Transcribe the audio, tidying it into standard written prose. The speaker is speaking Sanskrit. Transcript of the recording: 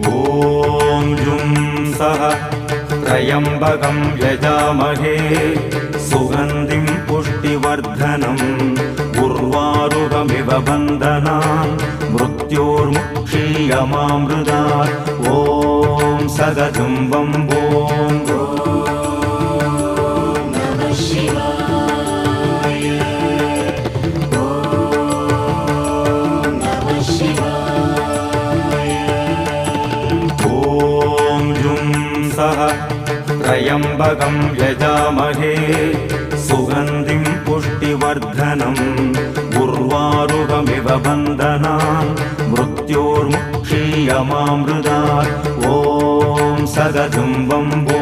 ॐ जुं सः त्र्यम्बकं यजामहे सुगन्धिं पुष्टिवर्धनम् उर्वारुकमिव बन्धनान् मृत्योर्मुक्षीयमामृतात् ॐ सदजुं वम्बो त्र्यम्बकं यजामहे सुगन्धिं पुष्टिवर्धनम् उर्वारुकमिव बन्धनान् मृत्योर्मुक्षीयमामृतात् ॐ सदजुं वम्बो